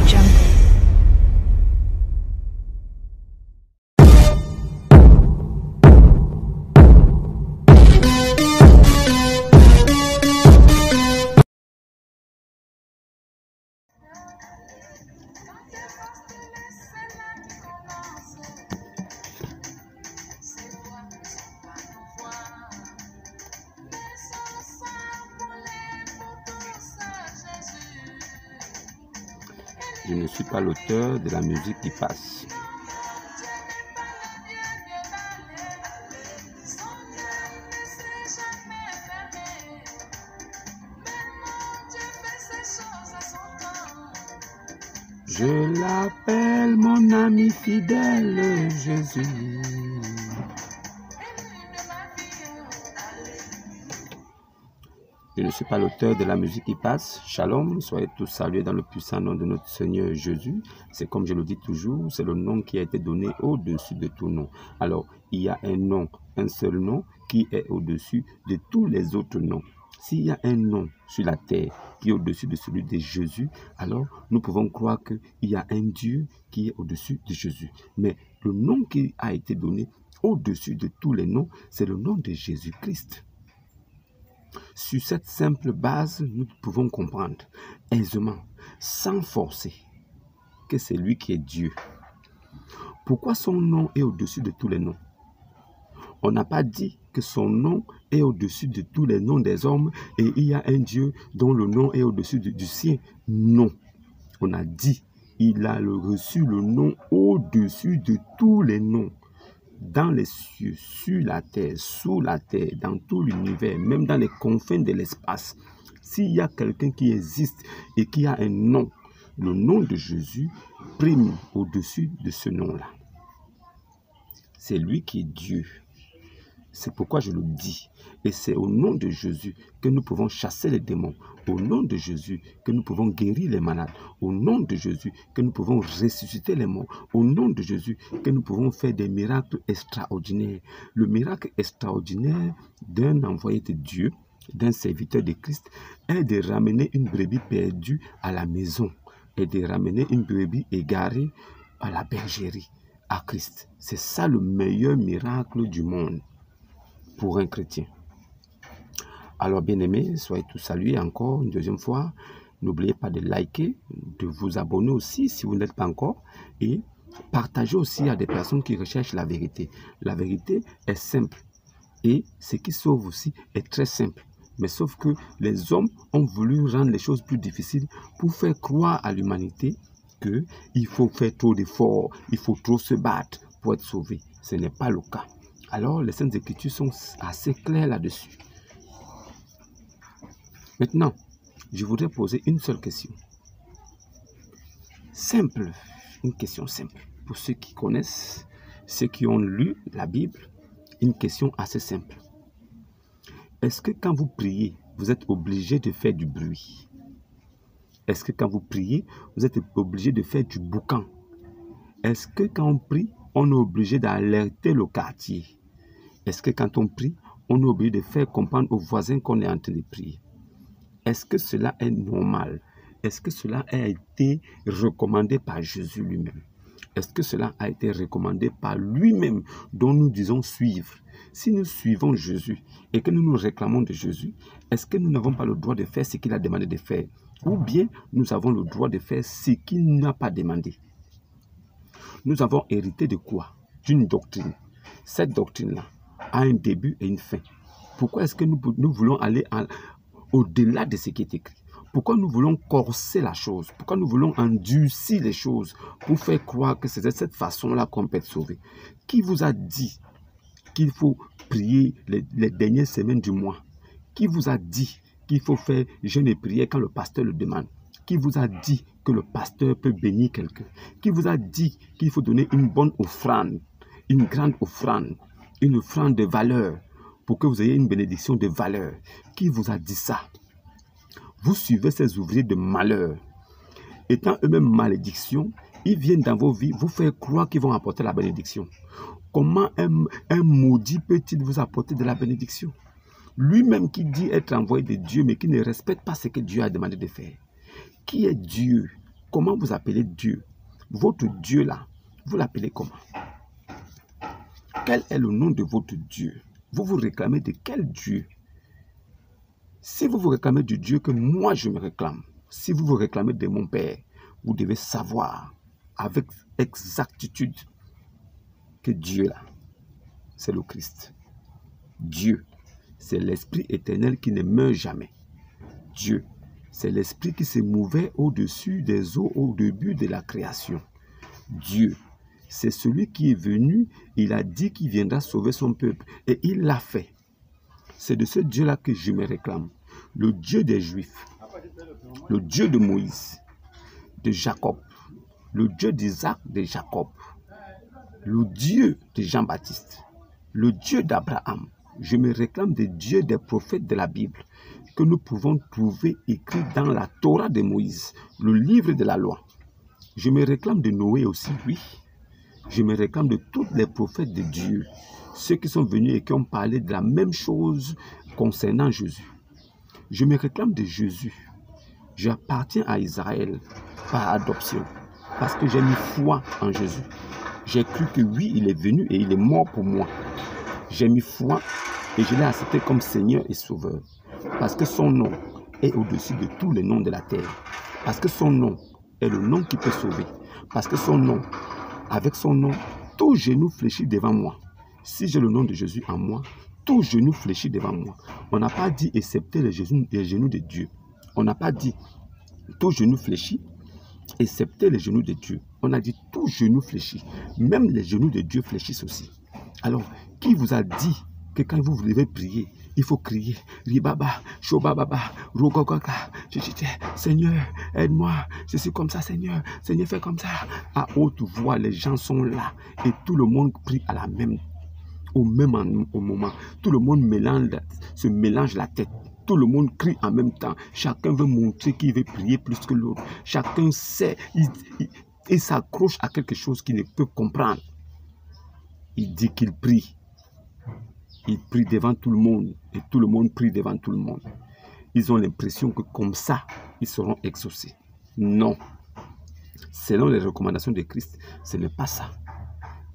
Jungle. Je ne suis pas l'auteur de la musique qui passe. Je l'appelle mon ami fidèle, Jésus. Je ne suis pas l'auteur de la musique qui passe. Shalom, soyez tous salués dans le puissant nom de notre Seigneur Jésus. C'est comme je le dis toujours, c'est le nom qui a été donné au-dessus de tout nom. Alors, il y a un nom, un seul nom qui est au-dessus de tous les autres noms. S'il y a un nom sur la terre qui est au-dessus de celui de Jésus, alors nous pouvons croire qu'il y a un Dieu qui est au-dessus de Jésus. Mais le nom qui a été donné au-dessus de tous les noms, c'est le nom de Jésus-Christ. Sur cette simple base, nous pouvons comprendre aisément, sans forcer, que c'est lui qui est Dieu. Pourquoi son nom est au-dessus de tous les noms? On n'a pas dit que son nom est au-dessus de tous les noms des hommes et il y a un Dieu dont le nom est au-dessus du sien. Non. On a dit il a reçu le nom au-dessus de tous les noms. Dans les cieux, sur la terre, sous la terre, dans tout l'univers, même dans les confins de l'espace, s'il y a quelqu'un qui existe et qui a un nom, le nom de Jésus prime au-dessus de ce nom-là. C'est lui qui est Dieu. C'est pourquoi je le dis. Et c'est au nom de Jésus que nous pouvons chasser les démons. Au nom de Jésus que nous pouvons guérir les malades. Au nom de Jésus que nous pouvons ressusciter les morts. Au nom de Jésus que nous pouvons faire des miracles extraordinaires. Le miracle extraordinaire d'un envoyé de Dieu, d'un serviteur de Christ, est de ramener une brebis perdue à la maison. Et de ramener une brebis égarée à la bergerie, à Christ. C'est ça le meilleur miracle du monde pour un chrétien. Alors, bien-aimés, soyez tous salués encore une deuxième fois. N'oubliez pas de liker, de vous abonner aussi si vous n'êtes pas encore et partagez aussi à des personnes qui recherchent la vérité. La vérité est simple et ce qui sauve aussi est très simple. Mais sauf que les hommes ont voulu rendre les choses plus difficiles pour faire croire à l'humanité qu'il faut faire trop d'efforts, il faut trop se battre pour être sauvé. Ce n'est pas le cas. Alors, les Saintes Écritures sont assez claires là-dessus. Maintenant, je voudrais poser une seule question. Simple, une question simple. Pour ceux qui connaissent, ceux qui ont lu la Bible, une question assez simple. Est-ce que quand vous priez, vous êtes obligé de faire du bruit? Est-ce que quand vous priez, vous êtes obligé de faire du boucan? Est-ce que quand on prie, on est obligé d'alerter le quartier? Est-ce que quand on prie, on est obligé de faire comprendre aux voisins qu'on est en train de prier? Est-ce que cela est normal? Est-ce que cela a été recommandé par Jésus lui-même? Est-ce que cela a été recommandé par lui-même dont nous disons suivre? Si nous suivons Jésus et que nous nous réclamons de Jésus, est-ce que nous n'avons pas le droit de faire ce qu'il a demandé de faire? Ou bien nous avons le droit de faire ce qu'il n'a pas demandé? Nous avons hérité de quoi? D'une doctrine. Cette doctrine-là a un début et une fin. Pourquoi est-ce que nous voulons aller au-delà de ce qui est écrit? Pourquoi nous voulons corser la chose? Pourquoi nous voulons endurcir les choses pour faire croire que c'est de cette façon-là qu'on peut être sauvé? Qui vous a dit qu'il faut prier les dernières semaines du mois? Qui vous a dit qu'il faut faire jeûne et prière quand le pasteur le demande? Qui vous a dit que le pasteur peut bénir quelqu'un? Qui vous a dit qu'il faut donner une bonne offrande, une grande offrande, une offrande de valeur pour que vous ayez une bénédiction de valeur? Qui vous a dit ça? Vous suivez ces ouvriers de malheur. Étant eux-mêmes malédiction, ils viennent dans vos vies vous faire croire qu'ils vont apporter la bénédiction. Comment un maudit peut-il vous apporter de la bénédiction? Lui-même qui dit être envoyé de Dieu, mais qui ne respecte pas ce que Dieu a demandé de faire. Qui est Dieu comment vous appelez Dieu? Votre Dieu là, vous l'appelez comment? Quel est le nom de votre Dieu? Vous vous réclamez de quel Dieu? Si vous vous réclamez du Dieu que moi je me réclame, si vous vous réclamez de mon Père, vous devez savoir avec exactitude que Dieu là, c'est le Christ. Dieu, c'est l'Esprit éternel qui ne meurt jamais. Dieu, c'est l'Esprit qui se mouvait au-dessus des eaux au début de la création. Dieu, c'est celui qui est venu, il a dit qu'il viendra sauver son peuple et il l'a fait. C'est de ce Dieu-là que je me réclame. Le Dieu des Juifs, le Dieu de Moïse, de Jacob, le Dieu d'Isaac, de Jacob, le Dieu de Jean-Baptiste, le Dieu d'Abraham. Je me réclame des dieux des prophètes de la Bible que nous pouvons trouver écrits dans la Torah de Moïse, le livre de la loi. Je me réclame de Noé aussi, oui. Je me réclame de tous les prophètes de Dieu, ceux qui sont venus et qui ont parlé de la même chose concernant Jésus. Je me réclame de Jésus. J'appartiens à Israël par adoption parce que j'ai mis foi en Jésus. J'ai cru que oui, il est venu et il est mort pour moi. J'ai mis foi et je l'ai accepté comme Seigneur et Sauveur parce que son nom est au-dessus de tous les noms de la terre. Parce que son nom est le nom qui peut sauver. Parce que son nom, avec son nom, tout genou fléchit devant moi. Si j'ai le nom de Jésus en moi, tout genou fléchit devant moi. On n'a pas dit excepté les genoux de Dieu. On n'a pas dit tout genou fléchit, excepté les genoux de Dieu. On a dit tout genou fléchit. Même les genoux de Dieu fléchissent aussi. Alors, qui vous a dit que quand vous devez prier, il faut crier Ribaba, Shobababa, Rogogaka, Seigneur, aide-moi, je suis comme ça, Seigneur, Seigneur, fais comme ça. À haute voix, les gens sont là et tout le monde prie à la même, au moment. Tout le monde se mélange la tête. Tout le monde crie en même temps. Chacun veut montrer qu'il veut prier plus que l'autre. Chacun sait, il s'accroche à quelque chose qu'il ne peut comprendre. Il dit qu'il prie. Il prie devant tout le monde et tout le monde prie devant tout le monde. Ils ont l'impression que comme ça, ils seront exaucés. Non. Selon les recommandations de Christ, ce n'est pas ça.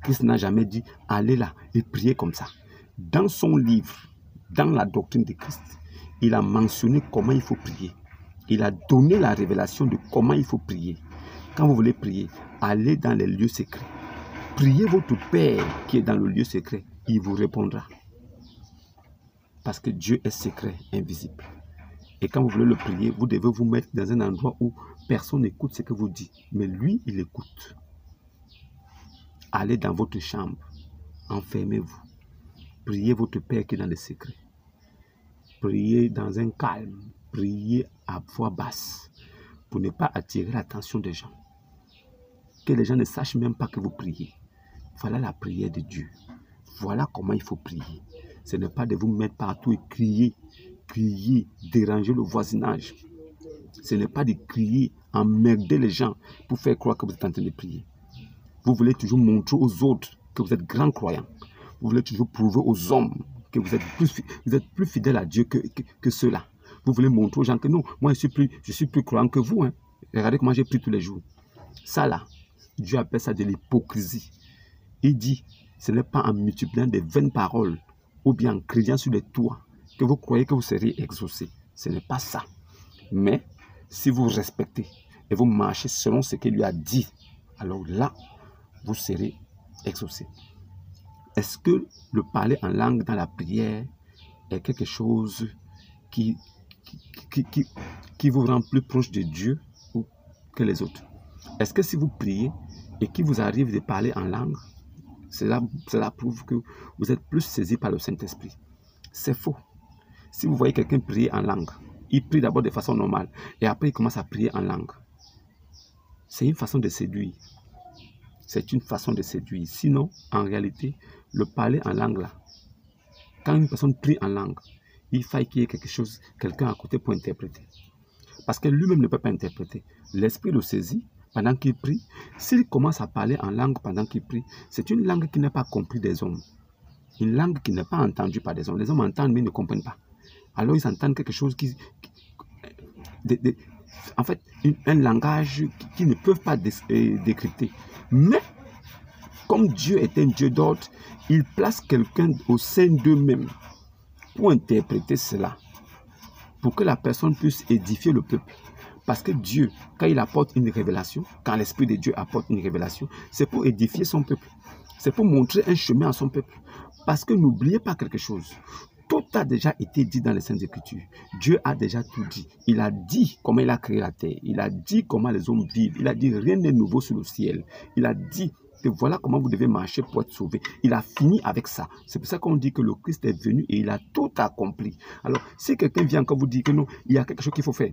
Christ n'a jamais dit, allez là et priez comme ça. Dans son livre, dans la doctrine de Christ, il a mentionné comment il faut prier. Il a donné la révélation de comment il faut prier. Quand vous voulez prier, allez dans les lieux secrets. Priez votre Père qui est dans le lieu secret. Il vous répondra. Parce que Dieu est secret, invisible. Et quand vous voulez le prier, vous devez vous mettre dans un endroit où personne n'écoute ce que vous dites. Mais lui, il écoute. Allez dans votre chambre. Enfermez-vous. Priez votre Père qui est dans le secret. Priez dans un calme. Priez à voix basse. Pour ne pas attirer l'attention des gens. Que les gens ne sachent même pas que vous priez. Voilà la prière de Dieu. Voilà comment il faut prier. Ce n'est pas de vous mettre partout et crier, déranger le voisinage. Ce n'est pas de crier, emmerder les gens pour faire croire que vous êtes en train de prier. Vous voulez toujours montrer aux autres que vous êtes grands croyants. Vous voulez toujours prouver aux hommes que vous êtes plus fidèles à Dieu que ceux-là. Vous voulez montrer aux gens que non, moi je suis plus croyant que vous. Hein. Regardez comment j'ai pris tous les jours. Ça là, Dieu appelle ça de l'hypocrisie. Il dit, ce n'est pas en multipliant des vaines paroles ou bien en criant sur les toits que vous croyez que vous serez exaucés. Ce n'est pas ça. Mais si vous respectez et vous marchez selon ce qu'il lui a dit, alors là, vous serez exaucés. Est-ce que le parler en langue dans la prière est quelque chose qui vous rend plus proche de Dieu ou que les autres? Est-ce que si vous priez et qu'il vous arrive de parler en langue, cela prouve que vous êtes plus saisi par le Saint-Esprit? C'est faux. Si vous voyez quelqu'un prier en langue, il prie d'abord de façon normale et après il commence à prier en langue. C'est une façon de séduire. C'est une façon de séduire. Sinon, en réalité, le parler en langue là, quand une personne prie en langue, il faut qu'il y ait quelqu'un à côté pour interpréter. Parce que lui-même ne peut pas interpréter. L'esprit le saisit pendant qu'il prie. S'il commence à parler en langue pendant qu'il prie, c'est une langue qui n'est pas comprise des hommes. Une langue qui n'est pas entendue par des hommes. Les hommes entendent mais ne comprennent pas. Alors ils entendent quelque chose en fait, un langage qu'ils ne peuvent pas décrypter. Mais, comme Dieu est un Dieu d'ordre, il place quelqu'un au sein d'eux-mêmes pour interpréter cela, pour que la personne puisse édifier le peuple. Parce que Dieu, quand il apporte une révélation, quand l'Esprit de Dieu apporte une révélation, c'est pour édifier son peuple. C'est pour montrer un chemin à son peuple. Parce que n'oubliez pas quelque chose. Tout a déjà été dit dans les Saintes Écritures. Dieu a déjà tout dit. Il a dit comment il a créé la terre. Il a dit comment les hommes vivent. Il a dit rien n'est nouveau sous le ciel. Il a dit que voilà comment vous devez marcher pour être sauvé. Il a fini avec ça. C'est pour ça qu'on dit que le Christ est venu et il a tout accompli. Alors, si quelqu'un vient encore vous dire que non, il y a quelque chose qu'il faut faire,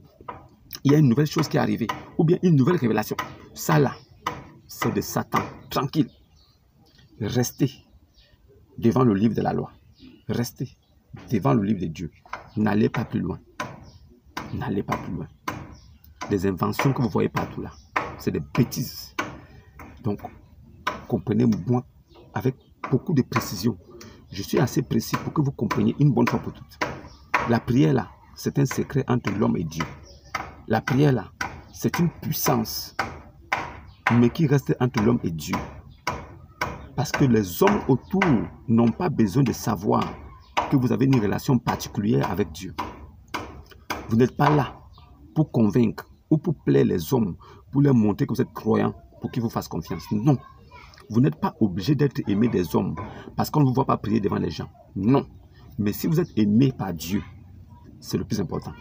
il y a une nouvelle chose qui est arrivée, ou bien une nouvelle révélation, ça là, c'est de Satan. Tranquille. Restez devant le livre de la loi. Restez devant le livre de Dieu. N'allez pas plus loin. N'allez pas plus loin. Les inventions que vous voyez partout là, c'est des bêtises. Donc, comprenez-moi avec beaucoup de précision. Je suis assez précis pour que vous compreniez une bonne fois pour toutes. La prière là, c'est un secret entre l'homme et Dieu. La prière là, c'est une puissance, mais qui reste entre l'homme et Dieu. Parce que les hommes autour n'ont pas besoin de savoir que vous avez une relation particulière avec Dieu. Vous n'êtes pas là pour convaincre ou pour plaire les hommes, pour leur montrer que vous êtes croyant, pour qu'ils vous fassent confiance. Non. Vous n'êtes pas obligé d'être aimé des hommes parce qu'on ne vous voit pas prier devant les gens. Non. Mais si vous êtes aimé par Dieu, c'est le plus important.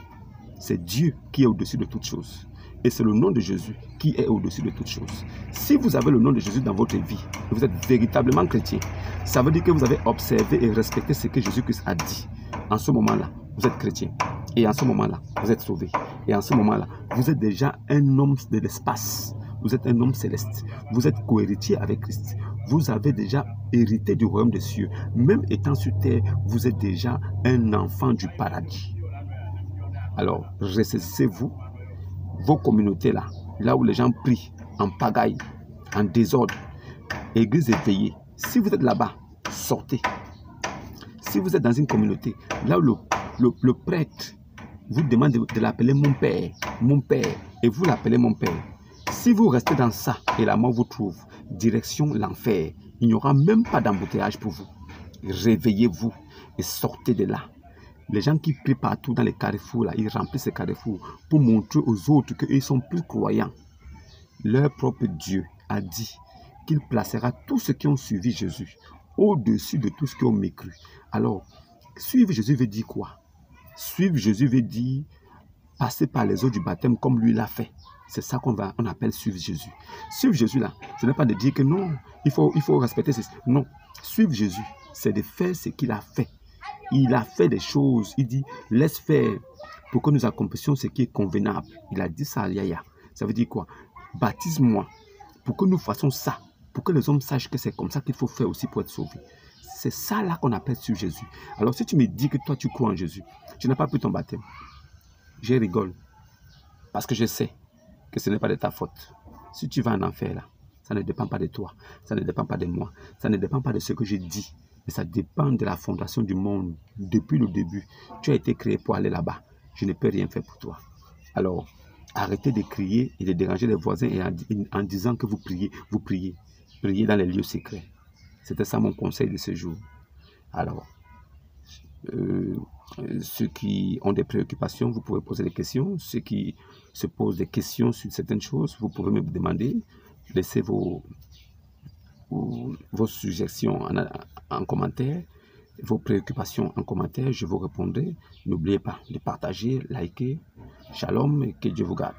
C'est Dieu qui est au-dessus de toutes choses. Et c'est le nom de Jésus qui est au-dessus de toutes choses. Si vous avez le nom de Jésus dans votre vie, et vous êtes véritablement chrétien, ça veut dire que vous avez observé et respecté ce que Jésus-Christ a dit. En ce moment-là, vous êtes chrétien. Et en ce moment-là, vous êtes sauvé. Et en ce moment-là, vous êtes déjà un homme de l'espace. Vous êtes un homme céleste. Vous êtes cohéritier avec Christ. Vous avez déjà hérité du royaume des cieux. Même étant sur terre, vous êtes déjà un enfant du paradis. Alors, ressaisissez-vous, vos communautés là, là où les gens prient en pagaille, en désordre, église éveillée. Si vous êtes là-bas, sortez. Si vous êtes dans une communauté, là où le prêtre vous demande de l'appeler mon père, et vous l'appelez mon père. Si vous restez dans ça et la mort vous trouve, direction l'enfer, il n'y aura même pas d'embouteillage pour vous. Réveillez-vous et sortez de là. Les gens qui prient partout dans les carrefours, là, ils remplissent ces carrefours pour montrer aux autres qu'ils sont plus croyants. Leur propre Dieu a dit qu'il placera tous ceux qui ont suivi Jésus au-dessus de tous ceux qui ont mécru. Alors, suivre Jésus veut dire quoi? Suivre Jésus veut dire passer par les eaux du baptême comme lui l'a fait. C'est ça qu'on appelle suivre Jésus. Suivre Jésus là, ce n'est pas de dire que non, il faut respecter ceci. Non, suivre Jésus, c'est de faire ce qu'il a fait. Il a fait des choses. Il dit, laisse faire pour que nous accomplissions ce qui est convenable. Il a dit ça à Yahya. Ça veut dire quoi? Baptise-moi pour que nous fassions ça. Pour que les hommes sachent que c'est comme ça qu'il faut faire aussi pour être sauvé. C'est ça là qu'on appelle suivre Jésus. Alors si tu me dis que toi tu crois en Jésus, tu n'as pas pris ton baptême, je rigole. Parce que je sais que ce n'est pas de ta faute. Si tu vas en enfer là, ça ne dépend pas de toi. Ça ne dépend pas de moi. Ça ne dépend pas de ce que je dis. Mais ça dépend de la fondation du monde. Depuis le début, tu as été créé pour aller là-bas. Je ne peux rien faire pour toi. Alors, arrêtez de crier et de déranger les voisins et en disant que vous priez. Vous priez. Priez dans les lieux secrets. C'était ça mon conseil de ce jour. Alors, ceux qui ont des préoccupations, vous pouvez poser des questions. Ceux qui se posent des questions sur certaines choses, vous pouvez me demander. Laissez vos suggestions en commentaire, vos préoccupations en commentaire, je vous répondrai. N'oubliez pas de partager, liker. Shalom et que Dieu vous garde.